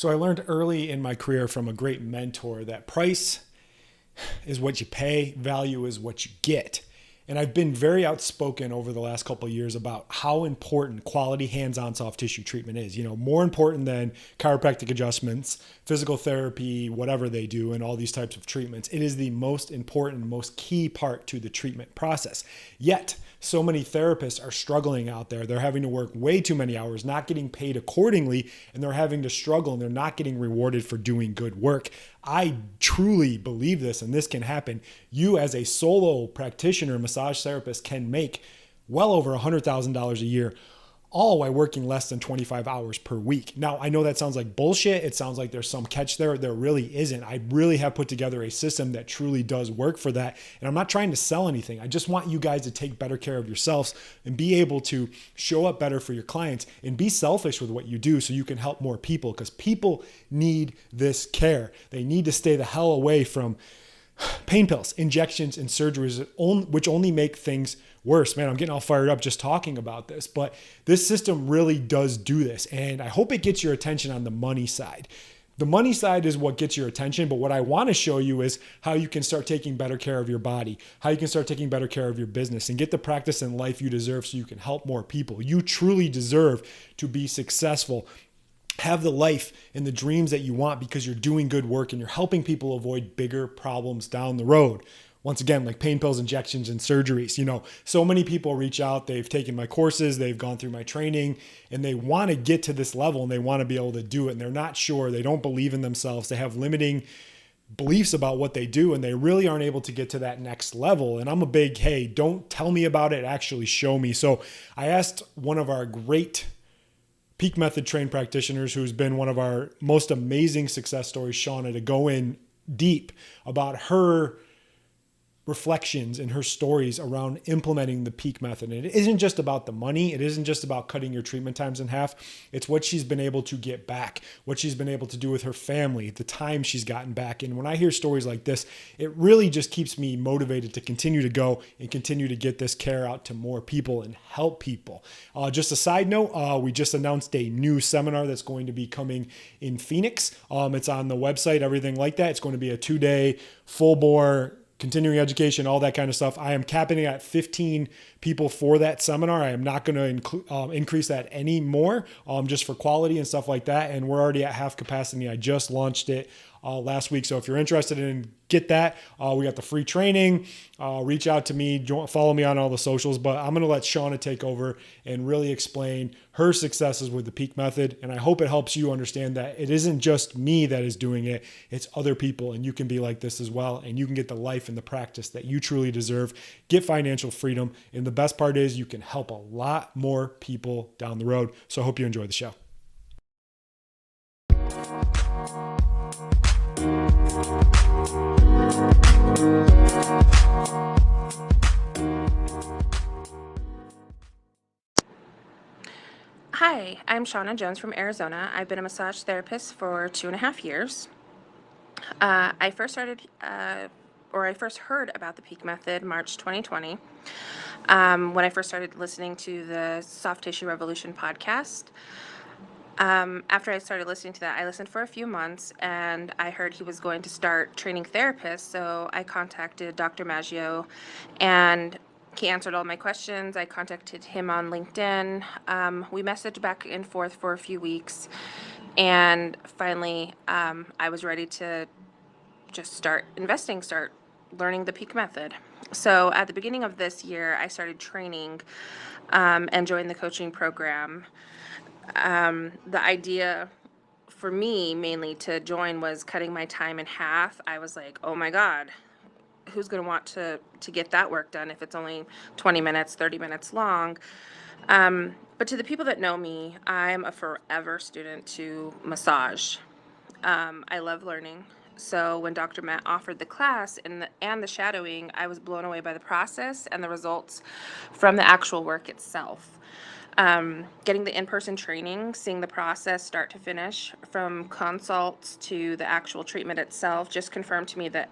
So I learned early in my career from a great mentor that price is what you pay, value is what you get. And I've been very outspoken over the last couple of years about how important quality hands-on soft tissue treatment is. More important than chiropractic adjustments, physical therapy, whatever they do, and all these types of treatments. It is the most important, most key part to the treatment process. Yet, so many therapists are struggling out there. They're having to work way too many hours, not getting paid accordingly, and they're having to struggle and they're not getting rewarded for doing good work. I truly believe this, and this can happen. You, as a solo practitioner, massage therapist, can make well over $100,000 a year, all while working less than 25 hours per week. Now, I know that sounds like bullshit. It sounds like there's some catch there. There really isn't. I really have put together a system that truly does work for that. And I'm not trying to sell anything. I just want you guys to take better care of yourselves and be able to show up better for your clients and be selfish with what you do so you can help more people, because people need this care. They need to stay the hell away from pain pills, injections, and surgeries, which only make things worse. Man, I'm getting all fired up just talking about this, but this system really does do this. And I hope it gets your attention on the money side. The money side is what gets your attention, but what I want to show you is how you can start taking better care of your body, how you can start taking better care of your business and get the practice and life you deserve so you can help more people. You truly deserve to be successful, have the life and the dreams that you want, because you're doing good work and you're helping people avoid bigger problems down the road. Once again, like pain pills, injections, and surgeries. So many people reach out, they've taken my courses, they've gone through my training, and they want to get to this level and they want to be able to do it. And they're not sure, they don't believe in themselves, they have limiting beliefs about what they do, and they really aren't able to get to that next level. And I'm a big, hey, don't tell me about it, actually show me. So I asked one of our great Peak Method trained practitioners, who's been one of our most amazing success stories, Shawna, to go in deep about her reflections and her stories around implementing the Peak Method. And it isn't just about the money. It isn't just about cutting your treatment times in half. It's what she's been able to get back, what she's been able to do with her family, the time she's gotten back. And when I hear stories like this, it really just keeps me motivated to continue to go and continue to get this care out to more people and help people. Just a side note, we just announced a new seminar that's going to be coming in Phoenix. It's on the website, everything like that. It's going to be a 2-day full bore continuing education, all that kind of stuff. I am capping it at 15 people for that seminar. I am not going to increase that anymore, just for quality and stuff like that. And we're already at half capacity. I just launched it last week. So if you're interested in get that, we got the free training. Reach out to me, follow me on all the socials, but I'm going to let Shawna take over and really explain her successes with the Peak Method. And I hope it helps you understand that it isn't just me that is doing it. It's other people, and you can be like this as well. And you can get the life and the practice that you truly deserve, get financial freedom. And the best part is you can help a lot more people down the road. So I hope you enjoy the show. Hi, I'm Shawna Jones from Arizona. I've been a massage therapist for 2.5 years. I first heard about the Peak Method March 2020, when I first started listening to the Soft Tissue Revolution podcast. After I started listening to that, I listened for a few months, and I heard he was going to start training therapists, so I contacted Dr. Maggio, and he answered all my questions. I contacted him on LinkedIn. We messaged back and forth for a few weeks, and finally, I was ready to just start investing, start learning the Peak Method. So at the beginning of this year, I started training and joined the coaching program. The idea for me mainly to join was cutting my time in half. I was like, oh my God, who's going to want to get that work done if it's only 20 minutes, 30 minutes long? But to the people that know me, I'm a forever student to massage. I love learning. So when Dr. Matt offered the class and the shadowing, I was blown away by the process and the results from the actual work itself. Getting the in-person training, seeing the process start to finish, from consults to the actual treatment itself, just confirmed to me that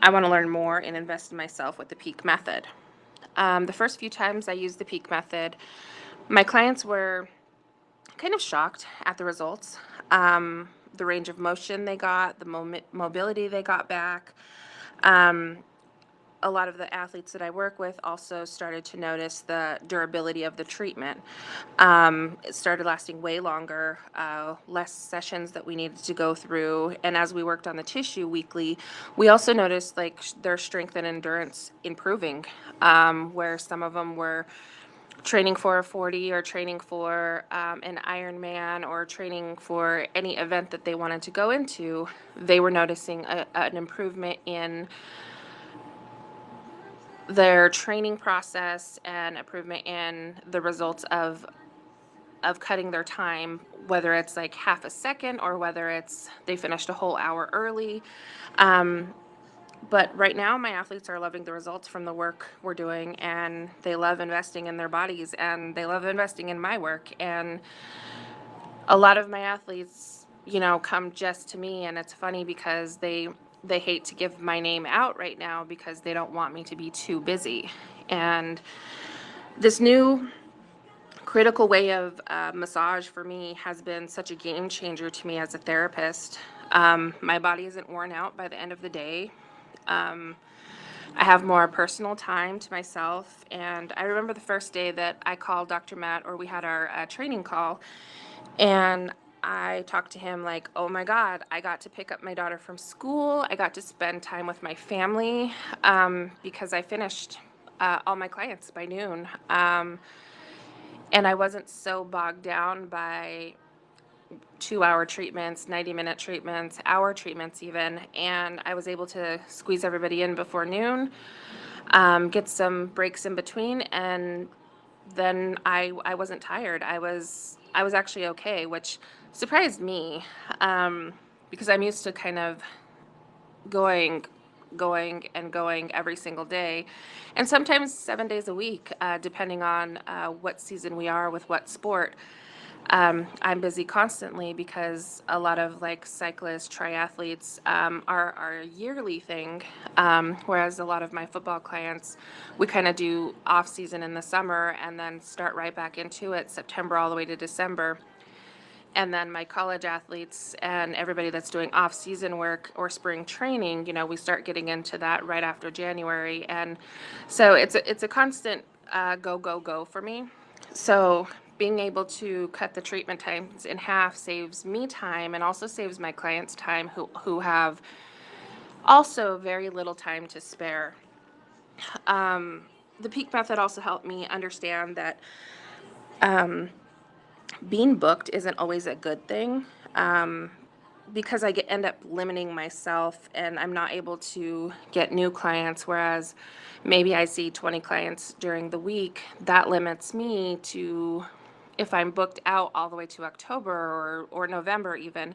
I want to learn more and invest in myself with the Peak Method. The first few times I used the Peak Method, my clients were kind of shocked at the results. the range of motion they got, the mobility they got back. A lot of the athletes that I work with also started to notice the durability of the treatment. It started lasting way longer, less sessions that we needed to go through. And as we worked on the tissue weekly, we also noticed like their strength and endurance improving, where some of them were training for a 40 or training for an Ironman or training for any event that they wanted to go into. They were noticing an improvement in their training process and improvement in the results of cutting their time, whether it's like half a second or whether it's they finished a whole hour early. But right now, my athletes are loving the results from the work we're doing, and they love investing in their bodies, and they love investing in my work. And a lot of my athletes, come just to me, and it's funny because they hate to give my name out right now because they don't want me to be too busy. And this new critical way of massage for me has been such a game changer to me as a therapist. My body isn't worn out by the end of the day. I have more personal time to myself. And I remember the first day that I called Dr. Matt, or we had our training call, and I talked to him like, oh my God, I got to pick up my daughter from school. I got to spend time with my family because I finished all my clients by noon. And I wasn't so bogged down by 2-hour treatments, 90-minute treatments, hour treatments even. And I was able to squeeze everybody in before noon, get some breaks in between, and then I wasn't tired. I was actually okay, which surprised me, because I'm used to kind of going every single day, and sometimes 7 days a week, depending on what season we are with what sport. I'm busy constantly because a lot of like cyclists, triathletes are a yearly thing, whereas a lot of my football clients, we kind of do off season in the summer and then start right back into it September all the way to December. And then my college athletes and everybody that's doing off-season work or spring training, we start getting into that right after January. And so it's a constant go, go, go for me. So being able to cut the treatment times in half saves me time and also saves my clients time who have also very little time to spare. The peak method also helped me understand that being booked isn't always a good thing, because end up limiting myself and I'm not able to get new clients, whereas maybe I see 20 clients during the week. That limits me to, if I'm booked out all the way to October or November even,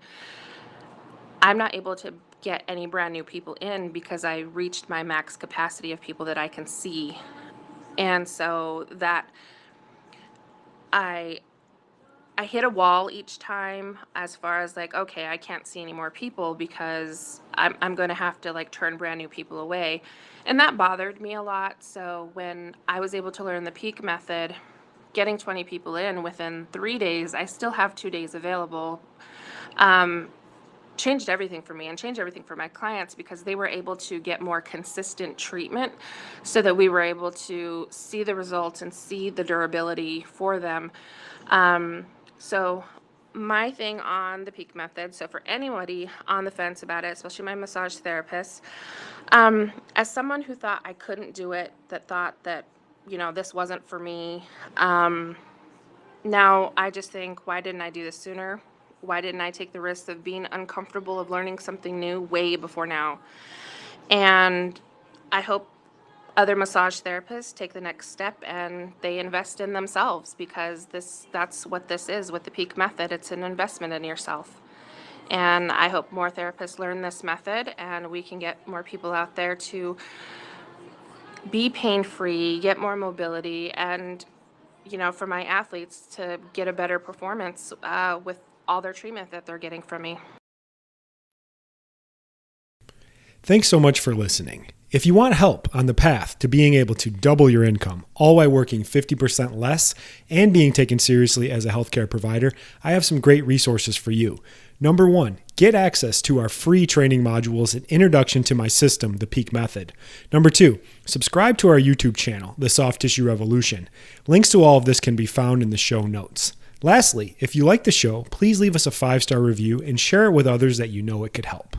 I'm not able to get any brand new people in because I reached my max capacity of people that I can see. And so that I I hit a wall each time as far as like, okay, I can't see any more people because I'm going to have to like turn brand new people away. And that bothered me a lot. So when I was able to learn the peak method, getting 20 people in within 3 days, I still have 2 days available, changed everything for me and changed everything for my clients because they were able to get more consistent treatment so that we were able to see the results and see the durability for them. So my thing on the peak method, so for anybody on the fence about it, especially my massage therapists, as someone who thought I couldn't do it, that thought that, this wasn't for me, now I just think, why didn't I do this sooner? Why didn't I take the risk of being uncomfortable, of learning something new way before now? And I hope other massage therapists take the next step and they invest in themselves, because that's what this is with the peak method. It's an investment in yourself. And I hope more therapists learn this method and we can get more people out there to be pain-free, get more mobility, and for my athletes to get a better performance with all their treatment that they're getting from me. Thanks so much for listening. If you want help on the path to being able to double your income, all while working 50% less and being taken seriously as a healthcare provider, I have some great resources for you. Number one, get access to our free training modules and introduction to my system, the Peak Method. Number two, subscribe to our YouTube channel, The Soft Tissue Revolution. Links to all of this can be found in the show notes. Lastly, if you like the show, please leave us a 5-star review and share it with others that you know it could help.